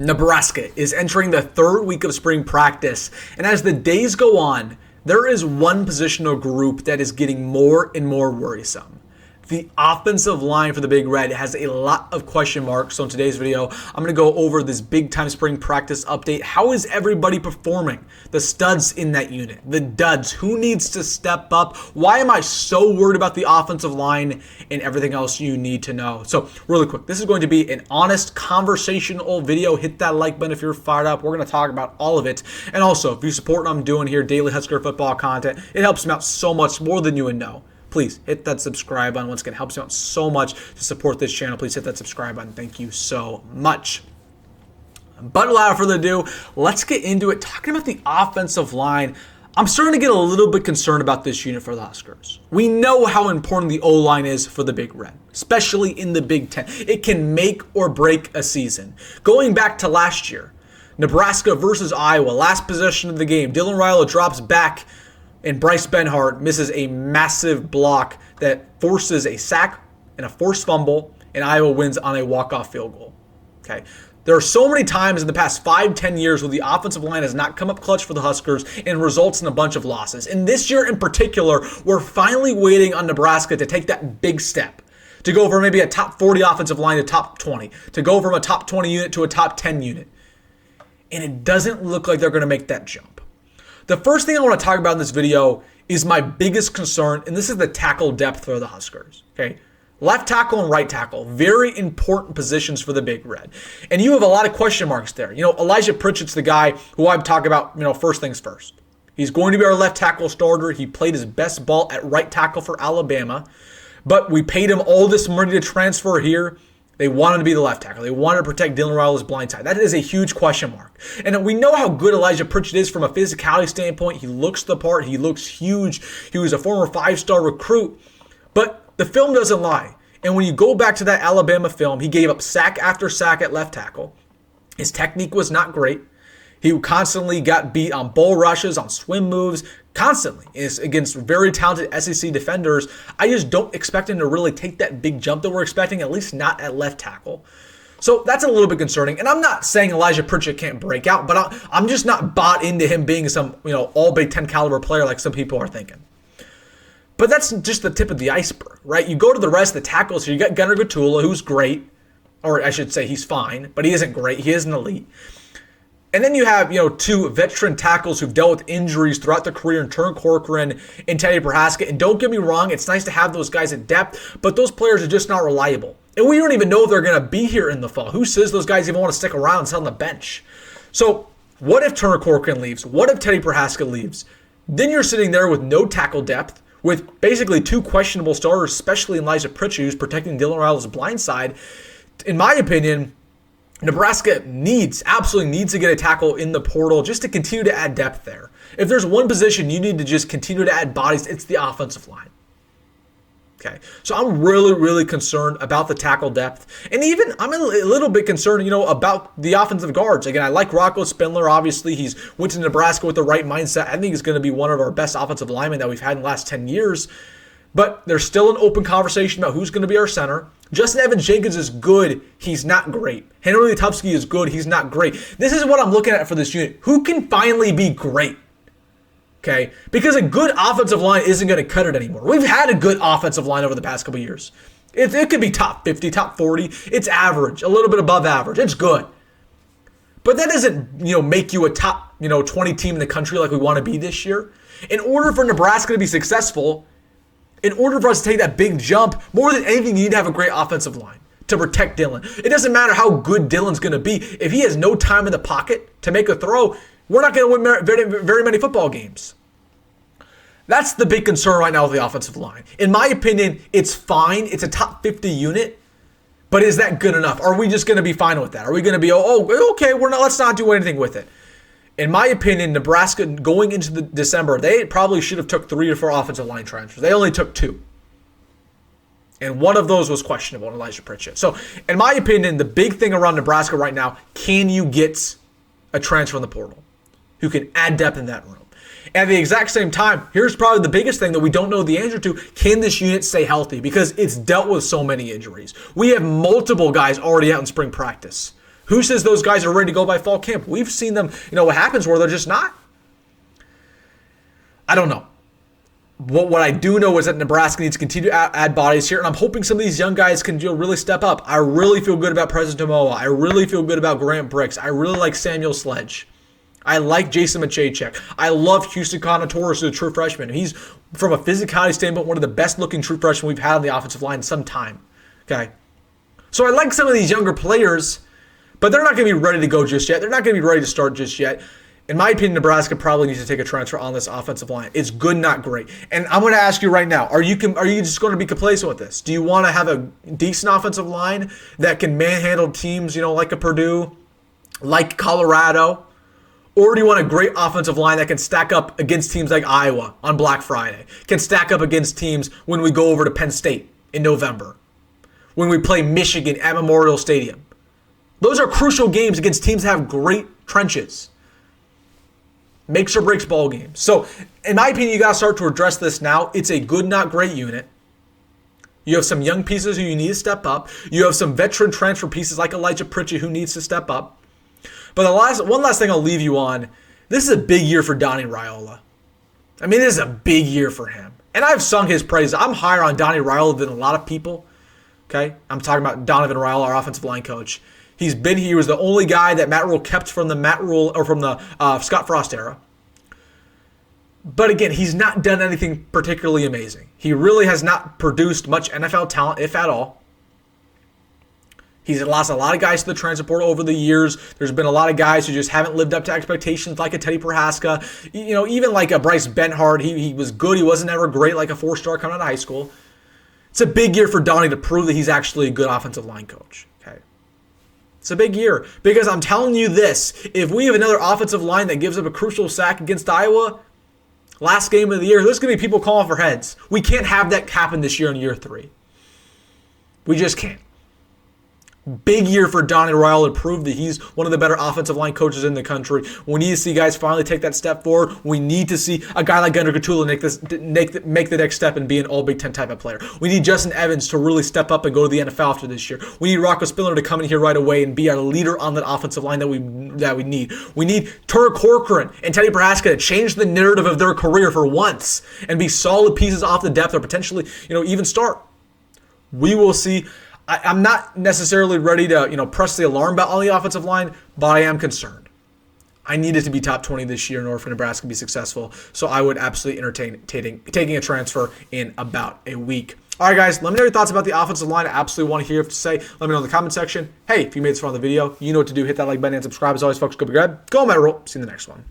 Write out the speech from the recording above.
Nebraska is entering the third week of spring practice, and as the days go on, there is one positional group that is getting more and more worrisome. The offensive line for the Big Red has a lot of question marks, so in today's video, I'm going to go over this big-time spring practice update. How is everybody performing? The studs in that unit, the duds, who needs to step up? Why am I so worried about the offensive line and everything else you need to know? So really quick, this is going to be an honest, conversational video. Hit that like button if you're fired up. We're going to talk about all of it. And also, if you support what I'm doing here, daily Husker football content, it helps me out so much more than you would know. Please hit that subscribe button. Once again, it helps me out so much to support this channel. Please hit that subscribe button. Thank you so much. But without further ado, let's get into it. Talking about the offensive line, I'm starting to get a little bit concerned about this unit for the Huskers. We know how important the O-line is for the Big Red, especially in the Big Ten. It can make or break a season. Going back to last year, Nebraska versus Iowa, last possession of the game, Raiola drops back, and Bryce Benhart misses a massive block that forces a sack and a forced fumble, and Iowa wins on a walk-off field goal. Okay, there are so many times in the past 5-10 years where the offensive line has not come up clutch for the Huskers and results in a bunch of losses. And this year in particular, we're finally waiting on Nebraska to take that big step, to go from maybe a top 40 offensive line to top 20, to go from a top 20 unit to a top 10 unit. And it doesn't look like they're going to make that jump. The first thing I want to talk about in this video is my biggest concern, and this is the tackle depth for the Huskers. Okay, left tackle and right tackle, very important positions for the Big Red. And you have a lot of question marks there. You know, Elijah Pritchett's the guy who I'm talking about, first things first. He's going to be our left tackle starter. He played his best ball at right tackle for Alabama, but we paid him all this money to transfer here. They wanted to be the left tackle. They wanted to protect Raiola's blind side. That is a huge question mark. And we know how good Elijah Pritchett is from a physicality standpoint. He looks the part. He looks huge. He was a former 5-star recruit. But the film doesn't lie. And when you go back to that Alabama film, he gave up sack after sack at left tackle. His technique was not great. He constantly got beat on bull rushes, on swim moves, constantly. It's against very talented SEC defenders. I just don't expect him to really take that big jump that we're expecting, at least not at left tackle. So that's a little bit concerning. And I'm not saying Elijah Pritchett can't break out, but I'm just not bought into him being some, all Big Ten caliber player like some people are thinking. But that's just the tip of the iceberg, right? You go to the rest of the tackles here. You got Gunnar Gatula, who's great, or I should say he's fine, but he isn't great. He isn't elite. And then you have, two veteran tackles who've dealt with injuries throughout their career in Turner Corcoran and Teddy Prohaska. And don't get me wrong, it's nice to have those guys at depth, but those players are just not reliable. And we don't even know if they're going to be here in the fall. Who says those guys even want to stick around and sit on the bench? So what if Turner Corcoran leaves? What if Teddy Prohaska leaves? Then you're sitting there with no tackle depth, with basically two questionable starters, especially Elijah Pritchett, who's protecting Raiola's blind side. In my opinion, Nebraska absolutely needs to get a tackle in the portal just to continue to add depth there. If there's one position you need to just continue to add bodies, it's the offensive line. Okay, so I'm really, really concerned about the tackle depth. And even I'm a little bit concerned, about the offensive guards. Again, I like Rocco Spindler. Obviously, he's went to Nebraska with the right mindset. I think he's going to be one of our best offensive linemen that we've had in the last 10 years. But there's still an open conversation about who's going to be our center. Justin Evans-Jenkins is good. He's not great. Henry Letufsky is good. He's not great. This is what I'm looking at for this unit. Who can finally be great? Okay? Because a good offensive line isn't going to cut it anymore. We've had a good offensive line over the past couple years. It could be top 50, top 40. It's average, a little bit above average. It's good. But that doesn't, make you a top, 20 team in the country like we want to be this year. In order for Nebraska to be successful, in order for us to take that big jump, more than anything, you need to have a great offensive line to protect Dylan. It doesn't matter how good Dylan's going to be. If he has no time in the pocket to make a throw, we're not going to win very many football games. That's the big concern right now with the offensive line. In my opinion, it's fine. It's a top 50 unit. But is that good enough? Are we just going to be fine with that? Are we going to be, okay, let's not do anything with it? In my opinion, Nebraska, going into the December, they probably should have took 3 or 4 offensive line transfers. They only took 2. And one of those was questionable in Elijah Pritchett. So, in my opinion, the big thing around Nebraska right now, can you get a transfer in the portal who can add depth in that room? And at the exact same time, here's probably the biggest thing that we don't know the answer to. Can this unit stay healthy? Because it's dealt with so many injuries. We have multiple guys already out in spring practice Who says those guys are ready to go by fall camp? We've seen them, what happens where they're just not. I don't know. What I do know is that Nebraska needs to continue to add bodies here, and I'm hoping some of these young guys can really step up. I really feel good about President Tomoa. I really feel good about Grant Bricks. I really like Samuel Sledge. I like Jason Machacek. I love Houston Conatorus, who's a true freshman. He's, from a physicality standpoint, one of the best-looking true freshmen we've had on the offensive line in some time. Okay? So I like some of these younger players, but they're not going to be ready to go just yet. They're not going to be ready to start just yet. In my opinion, Nebraska probably needs to take a transfer on this offensive line. It's good, not great. And I'm going to ask you right now, are you just going to be complacent with this? Do you want to have a decent offensive line that can manhandle teams, like a Purdue, like Colorado? Or do you want a great offensive line that can stack up against teams like Iowa on Black Friday, can stack up against teams when we go over to Penn State in November, when we play Michigan at Memorial Stadium? Those are crucial games against teams that have great trenches. Makes or breaks ball games. So, in my opinion, you got to start to address this now. It's a good, not great unit. You have some young pieces who you need to step up. You have some veteran transfer pieces like Elijah Pritchett who needs to step up. But one last thing I'll leave you on, this is a big year for Donnie Raiola. I mean, this is a big year for him. And I've sung his praise. I'm higher on Donnie Raiola than a lot of people. Okay? I'm talking about Donovan Raiola, our offensive line coach. He was the only guy that Matt Rhule kept from the Scott Frost era. But again, he's not done anything particularly amazing. He really has not produced much NFL talent, if at all. He's lost a lot of guys to the transfer portal over the years. There's been a lot of guys who just haven't lived up to expectations, like a Teddy Prohaska. Even like a Bryce Benhart. He was good. He wasn't ever great, like a 4-star coming out of high school. It's a big year for Donnie to prove that he's actually a good offensive line coach. Okay. It's a big year because I'm telling you this, if we have another offensive line that gives up a crucial sack against Iowa, last game of the year, there's going to be people calling for heads. We can't have that happen this year in year 3. We just can't. Big year for Donnie Rhule to prove that he's one of the better offensive line coaches in the country. We need to see guys finally take that step forward. We need to see a guy like Gunnar Gatula make the next step and be an all Big Ten type of player. We need Justin Evans to really step up and go to the NFL after this year. We need Rocco Spiller to come in here right away and be our leader on that offensive line that we need. We need Turner Corcoran and Teddy Prohaska to change the narrative of their career for once and be solid pieces off the depth or potentially, even start. We will see. I'm not necessarily ready to, press the alarm bell on the offensive line, but I am concerned. I need it to be top 20 this year in order for Nebraska to be successful, so I would absolutely entertain taking a transfer in about a week. All right, guys, let me know your thoughts about the offensive line. I absolutely want to hear what you have to say. Let me know in the comment section. Hey, if you made this far in the video, you know what to do. Hit that like button and subscribe. As always, folks, go be good. Go, Matt Rhule. See you in the next one.